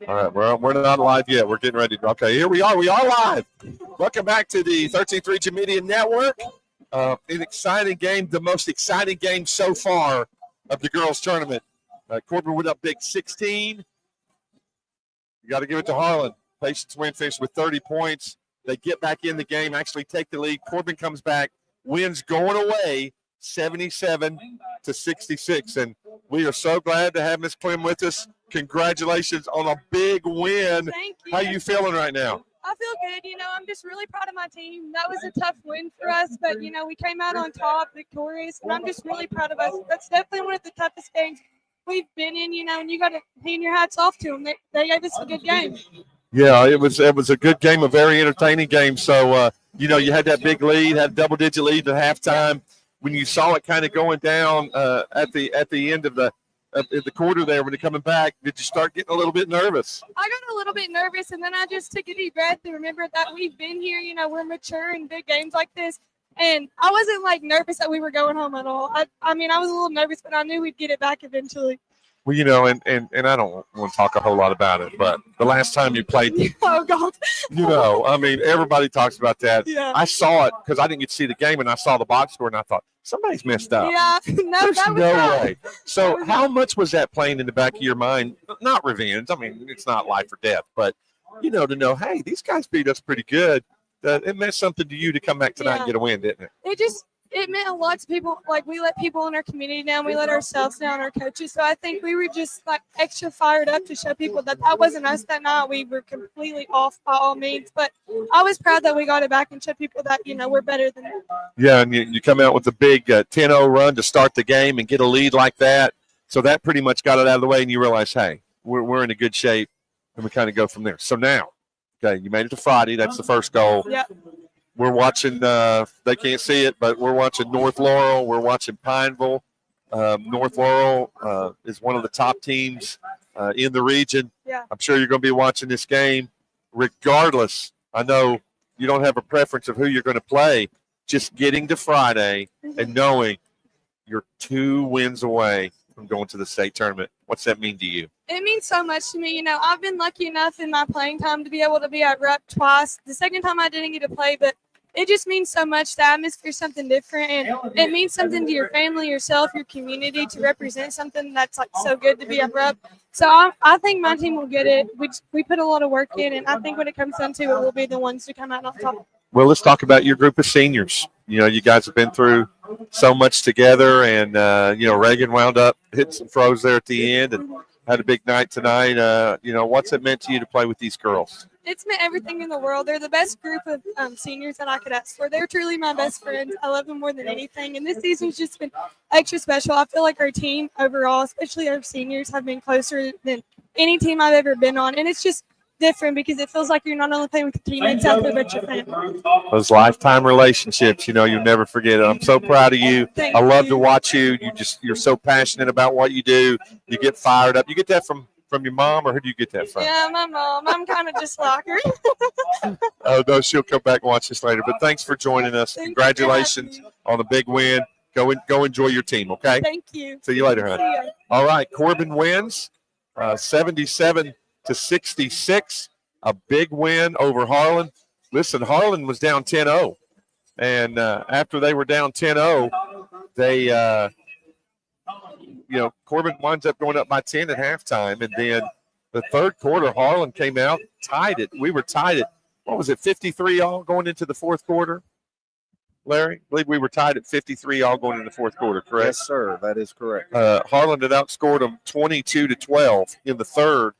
All right, we're not live yet. We're getting ready. Okay, here we are. We are live. Welcome back to the 13th Region Media Network. An exciting game, the most exciting game so far of the girls' tournament. Corbin went up big 16. You got to give it to Harlan. Patience win finished with 30 points. They get back in the game, actually take the lead. Corbin comes back, wins going away 77-66. And we are so glad to have Miss Clem with us. Congratulations on a big win. Thank you. How you feeling right now? I feel good. I'm just really proud of my team. That was a tough win for us, but, we came out on top victorious, and I'm just really proud of us. That's definitely one of the toughest games we've been in, and you got to hang your hats off to them. They gave us a good game. Yeah, it was a good game, a very entertaining game. So, you had that big lead, had a double-digit lead at halftime. When you saw it kind of going down at the end of the quarter there, when you're coming back, did you start getting a little bit nervous? I got a little bit nervous, and then I just took a deep breath and remembered that we've been here. We're mature in big games like this. And I wasn't, nervous that we were going home at all. I was a little nervous, but I knew we'd get it back eventually. Well, and I don't want to talk a whole lot about it, but the last time you played, oh, God. Everybody talks about that. Yeah. I saw it because I didn't get to see the game, and I saw the box score, and I thought, somebody's messed up. Yeah, There's no way. So how much was that playing in the back of your mind? Not revenge. It's not life or death, but, to know, hey, these guys beat us pretty good. It meant something to you to come back tonight and get a win, didn't it? It meant a lot to people. We let people in our community down. We let ourselves down, our coaches. So I think we were just extra fired up to show people that wasn't us that night. We were completely off by all means. But I was proud that we got it back and showed people that, we're better than that. Yeah, and you come out with a big 10-0 run to start the game and get a lead like that. So that pretty much got it out of the way, and you realize, hey, we're in a good shape, and we kind of go from there. So now, okay, you made it to Friday. That's the first goal. Yep. We're watching, they can't see it, but we're watching North Laurel. We're watching Pineville. North Laurel is one of the top teams in the region. Yeah. I'm sure you're going to be watching this game. Regardless, I know you don't have a preference of who you're going to play. Just getting to Friday and knowing you're 2 wins away from going to the state tournament. What's that mean to you? It means so much to me. I've been lucky enough in my playing time to be able to be at rep twice. The second time I didn't get to play, but it just means so much. The atmosphere is something different, and it means something to your family, yourself, your community to represent something that's so good to be at rep. So I think my team will get it. We put a lot of work in, and I think when it comes down to it, we'll be the ones to come out on top. Well, let's talk about your group of seniors. You guys have been through so much together, and Reagan wound up hitting some throws there at the end and had a big night tonight. What's it meant to you to play with these girls? It's meant everything in the world. They're the best group of seniors that I could ask for. They're truly my best friends. I love them more than anything. And this season's just been extra special. I feel like our team overall, especially our seniors, have been closer than any team I've ever been on. And it's just different because it feels like you're not only playing with your teammates out there, but your family. Those lifetime relationships, you'll never forget it. I'm so proud of you. I love to watch you. You're so passionate about what you do. You get fired up. You get that from your mom, or who do you get that from? Yeah, my mom. I'm kind of just like her. Oh, no, she'll come back and watch this later. But thanks for joining us. Congratulations on the big win. Go enjoy your team, okay? Thank you. See you later, hon. See ya. All right, Corbin wins 77-66. A big win over Harlan. Listen, Harlan was down 10-0. And after they were down 10-0, they Corbin winds up going up by 10 at halftime. And then the third quarter, Harlan came out, tied it. We were tied at, 53 all going into the fourth quarter? Larry, I believe we were tied at 53 all going into the fourth quarter, correct? Yes, sir. That is correct. Harlan had outscored them 22-12 in the third.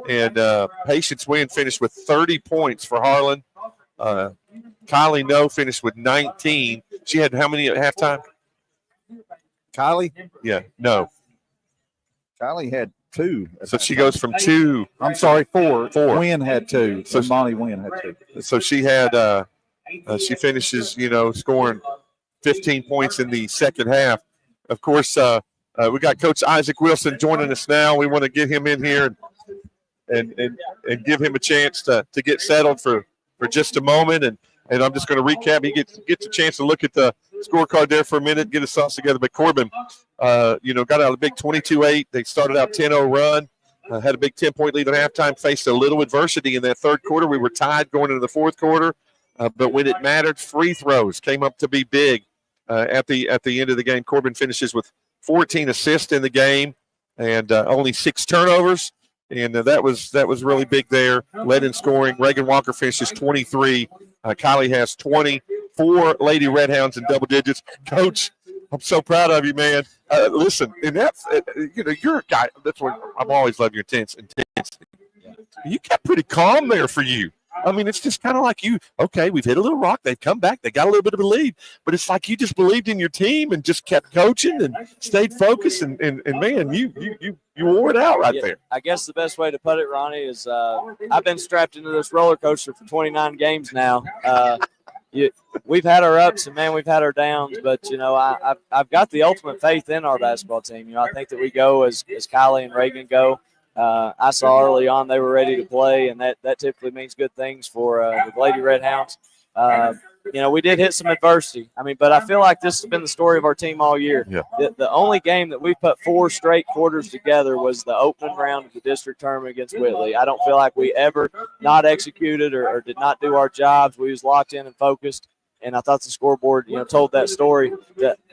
And Patience Wynn finished with 30 points for Harlan. Kylie No finished with 19. She had how many at halftime? Kylie? Yeah, no. Kylie had 2. So she goes from 2. I'm sorry, 4. 4. Wynn had 2. So Monty Wynn had 2. So she had she finishes, scoring 15 points in the second half. Of course, we got Coach Isaac Wilson joining us now. We want to get him in here and give him a chance to get settled for just a moment. And I'm just going to recap. He gets a chance to look at the scorecard there for a minute, get his thoughts together. But Corbin, got out a big 22-8. They started out 10-0 run. had a big 10-point lead at halftime, faced a little adversity in that third quarter. We were tied going into the fourth quarter, but when it mattered, free throws came up to be big at the end of the game. Corbin finishes with 14 assists in the game and only 6 turnovers, and that was really big there. Led in scoring. Reagan Walker finishes 23. Kylie has 20. 4 Lady Redhounds in double digits. Coach, I'm so proud of you, man. Listen, and that's you're a guy. That's what I've always loved your intensity. You kept pretty calm there for you. I mean, it's just kind of like you. Okay, we've hit a little rock. They've come back. They got a little bit of a lead, but it's like you just believed in your team and just kept coaching and stayed focused. And man, you wore it out right there. I guess the best way to put it, Ronnie, is I've been strapped into this roller coaster for 29 games now. We've had our ups and, man, we've had our downs. But, I've got the ultimate faith in our basketball team. I think that we go as Kylie and Reagan go. I saw early on they were ready to play, and that typically means good things for the Lady Redhounds. We did hit some adversity. But I feel like this has been the story of our team all year. Yeah. The only game that we put 4 straight quarters together was the opening round of the district tournament against Whitley. I don't feel like we ever not executed or did not do our jobs. We was locked in and focused, and I thought the scoreboard, told that story.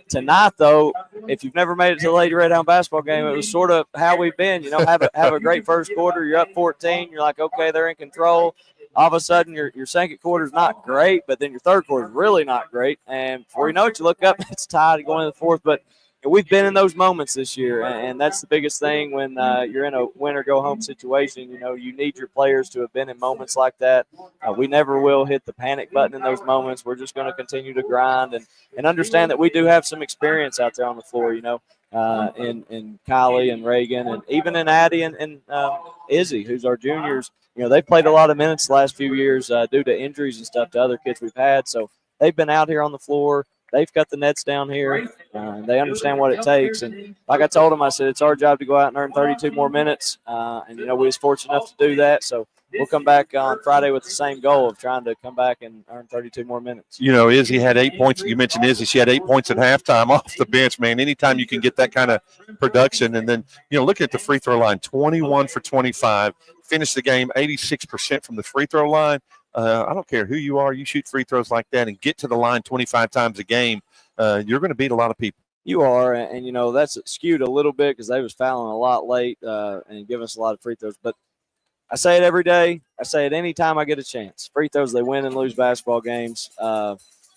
Tonight, though, if you've never made it to the Lady Redhound basketball game, it was sort of how we've been. Have a great first quarter. You're up 14. You're like, okay, they're in control. All of a sudden, your second quarter is not great, but then your third quarter is really not great. And before you know it, you look up, it's tied going into the fourth. But we've been in those moments this year, and that's the biggest thing when you're in a win-or-go-home situation. You need your players to have been in moments like that. We never will hit the panic button in those moments. We're just going to continue to grind and understand that we do have some experience out there on the floor, in Kylie and Reagan and even in Addie and Izzy, who's our juniors. They've played a lot of minutes the last few years due to injuries and stuff to other kids we've had. So they've been out here on the floor. They've cut the nets down here. They understand what it takes. And like I told them, I said, it's our job to go out and earn 32 more minutes. And we was fortunate enough to do that. So we'll come back on Friday with the same goal of trying to come back and earn 32 more minutes. Izzy had 8 points. You mentioned Izzy. She had 8 points at halftime off the bench, man. Anytime you can get that kind of production. And then, looking at the free throw line, 21 for 25. Finished the game 86% from the free throw line. I don't care who you are. You shoot free throws like that and get to the line 25 times a game, you're going to beat a lot of people. You are, and that's skewed a little bit because they was fouling a lot late and giving us a lot of free throws. But I say it every day. I say it any time I get a chance. Free throws, they win and lose basketball games.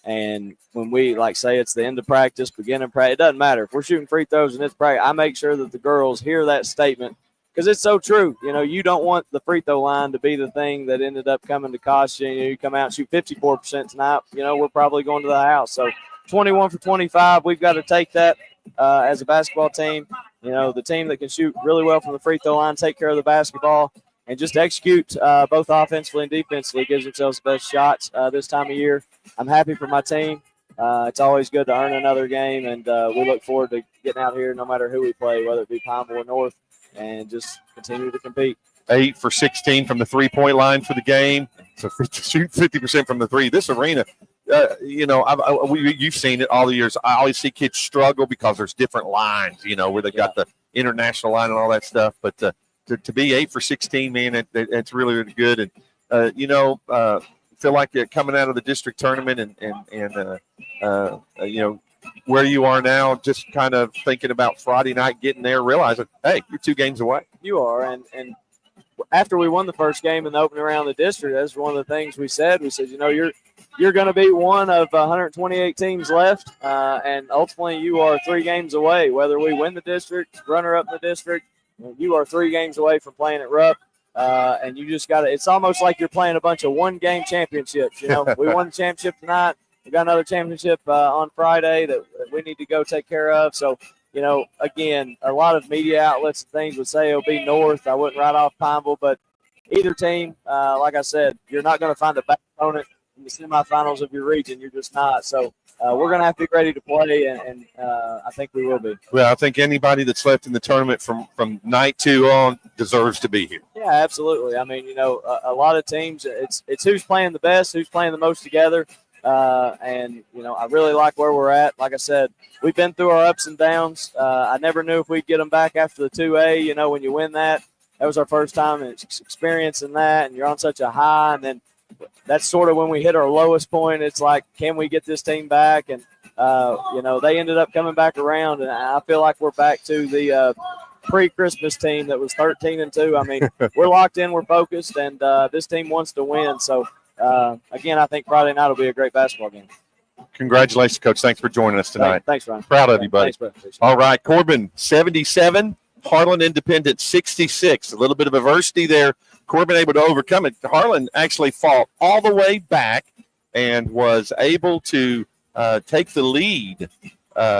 And when we, say it's the end of practice, beginning practice, it doesn't matter. If we're shooting free throws and it's practice, I make sure that the girls hear that statement because it's so true. You don't want the free throw line to be the thing that ended up coming to cost you. You come out and shoot 54% tonight, we're probably going to the house. So 21 for 25, we've got to take that as a basketball team. The team that can shoot really well from the free throw line, take care of the basketball, and just execute both offensively and defensively, gives themselves the best shots this time of year. I'm happy for my team. It's always good to earn another game, and we look forward to getting out here no matter who we play, whether it be Pineville or North, and just continue to compete. 8 for 16 from the three-point line for the game. So shoot 50% from the three. This arena, you've seen it all the years. I always see kids struggle because there's different lines, where they got the international line and all that stuff. But to be 8 for 16, man, that's really, really good. And, feel like coming out of the district tournament and where you are now, just kind of thinking about Friday night, getting there, realizing, hey, you're 2 games away. You are, and after we won the first game in the opening round of the district, that's one of the things we said. We said, you're going to be one of 128 teams left, and ultimately you are 3 games away. Whether we win the district, runner-up in the district, you are 3 games away from playing at Rupp. And you just got to – it's almost like you're playing a bunch of one-game championships. We won the championship tonight. We got another championship on Friday that we need to go take care of. So, again, a lot of media outlets and things would say it'll be North. I wouldn't write off Pineville, but either team, like I said, you're not going to find a bad opponent in the semifinals of your region. You're just not. So we're going to have to be ready to play, and I think we will be. Well, I think anybody that's left in the tournament from night 2 on deserves to be here. Yeah, absolutely. A lot of teams, it's who's playing the best, who's playing the most together. I really like where we're at. Like I said, we've been through our ups and downs. I never knew if we'd get them back after the 2A. When you win that, that was our first time experiencing that, and you're on such a high, and then that's sort of when we hit our lowest point. It's like, can we get this team back? And they ended up coming back around, and I feel like we're back to the pre-Christmas team that was 13-2. I mean, we're locked in, we're focused, and this team wants to win. So again, I think Friday night will be a great basketball game. Congratulations, Coach. Thanks for joining us tonight. Thanks, Ryan. Proud of you, buddy. Thanks, brother. All right, Corbin, 77. Harlan Independent, 66. A little bit of adversity there. Corbin able to overcome it. Harlan actually fought all the way back and was able to take the lead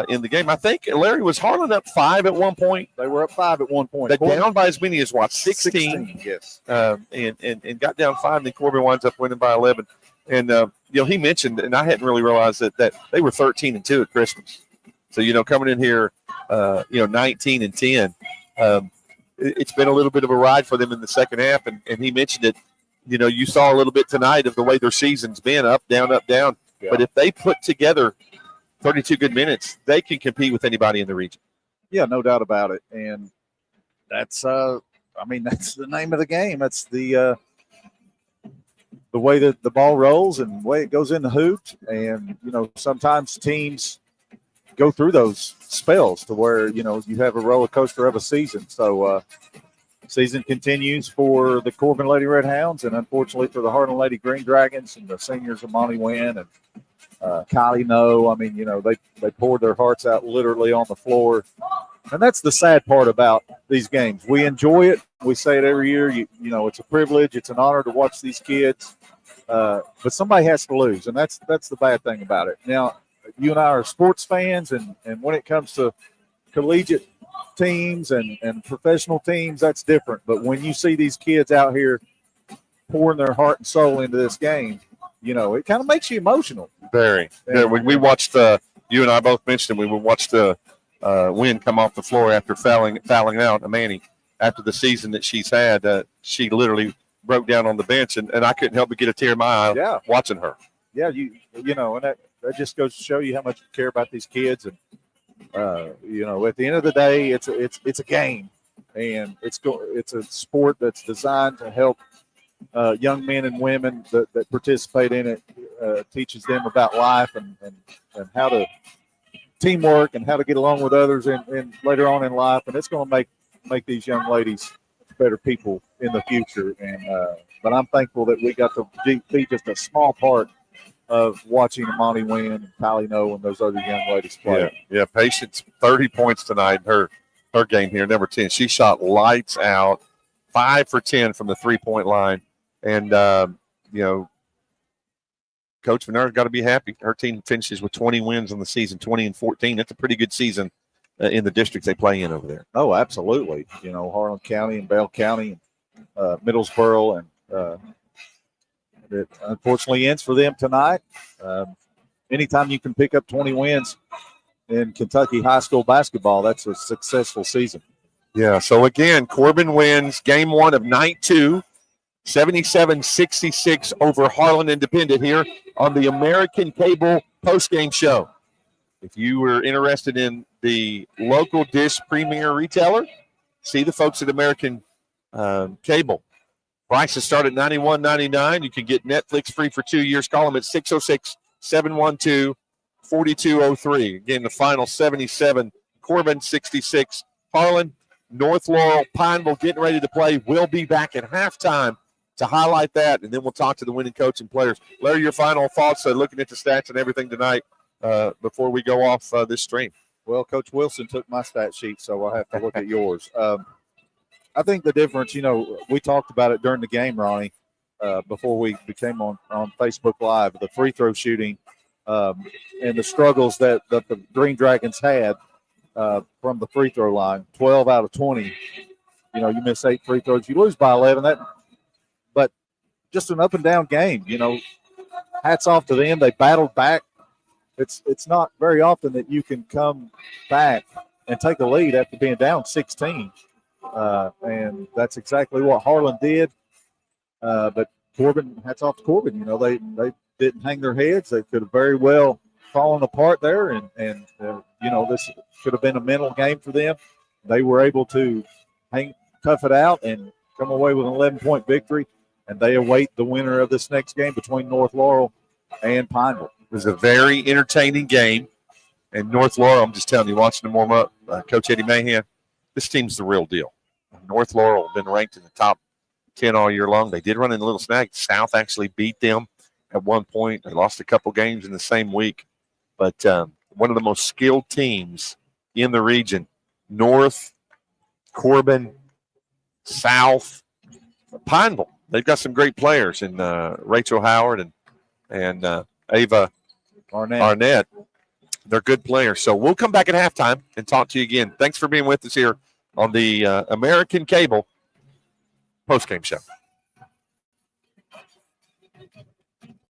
in the game. I think, Larry, was Harlan up 5 at one point? They were up 5 at one point. They're down by as many as, what, 16? Yes. And got down 5, and then Corbin winds up winning by 11. And, he mentioned, and I hadn't really realized that they were 13-2 at Christmas. So, coming in here, 19-10, it's been a little bit of a ride for them in the second half. And he mentioned it, you saw a little bit tonight of the way their season's been, up, down, up, down. Yeah. But if they put together 32 good minutes, they can compete with anybody in the region. Yeah, no doubt about it. And that's, that's the name of the game. That's the way that the ball rolls and the way it goes in the hoops. And, sometimes teams go through those spells to where, you have a roller coaster of a season. So season continues for the Corbin Lady Red Hounds, and unfortunately for the Harlan Lady Green Dragons and the seniors of Monty Wynn and Kylie No. They poured their hearts out literally on the floor. And that's the sad part about these games. We enjoy it. We say it every year. It's a privilege. It's an honor to watch these kids. But somebody has to lose, and that's the bad thing about it. Now, you and I are sports fans, and when it comes to collegiate teams and professional teams, that's different. But when you see these kids out here pouring their heart and soul into this game, it kind of makes you emotional. Very. Yeah, when we watched, you and I both mentioned it, we watched Wynn come off the floor after fouling out Amani after the season that she's had. She literally broke down on the bench, and I couldn't help but get a tear in my eye watching her. Yeah, and that just goes to show you how much you care about these kids. And at the end of the day, it's a game, and it's a sport that's designed to help young men and women that participate in it. Teaches them about life and how to teamwork and how to get along with others and later on in life. And it's going to make these young ladies better people in the future. And but I'm thankful that we got to be just a small part of watching Amani Wynn and Kylie No and those other young ladies play. Yeah. Patience, 30 points tonight in her game here, number 10. She shot lights out, 5 for 10 from the 3-point line. And, Coach Venera's got to be happy. Her team finishes with 20 wins on the season, 20-14. That's a pretty good season in the districts they play in over there. Oh, absolutely. Harlan County and Bell County, Middlesboro, and it unfortunately ends for them tonight. Anytime you can pick up 20 wins in Kentucky high school basketball, that's a successful season. Yeah, so again, Corbin wins game 1 of night 2. 77-66 over Harlan Independent here on the American Cable postgame show. If you were interested in the local dish premier retailer, see the folks at American Cable. Prices start at $91.99. You can get Netflix free for 2 years. Call them at 606-712-4203. Again, the final 77, Corbin 66. Harlan, North Laurel, Pineville getting ready to play. We'll be back at halftime to highlight that, and then we'll talk to the winning coach and players. Larry, your final thoughts looking at the stats and everything tonight before we go off this stream. Well, Coach Wilson took my stat sheet, so I'll have to look at yours. I think the difference, we talked about it during the game, Ronnie, before we became on Facebook Live, the free throw shooting and the struggles that the Green Dragons had from the free throw line, 12 out of 20. You miss 8 free throws, you lose by 11. But just an up and down game. Hats off to them. They battled back. It's not very often that you can come back and take a lead after being down 16. And that's exactly what Harlan did. But Corbin, hats off to Corbin. They didn't hang their heads. They could have very well fallen apart there. And this could have been a mental game for them. They were able to tough it out and come away with an 11-point victory. And they await the winner of this next game between North Laurel and Pineville. It was a very entertaining game. And North Laurel, I'm just telling you, watching them warm up, Coach Eddie Mahan, this team's the real deal. North Laurel have been ranked in the top 10 all year long. They did run in a little snag. South actually beat them at one point. They lost a couple games in the same week. But one of the most skilled teams in the region, North, Corbin, South, Pineville. They've got some great players in Rachel Howard and Ava Arnett. They're good players. So we'll come back at halftime and talk to you again. Thanks for being with us here on the American Cable postgame show.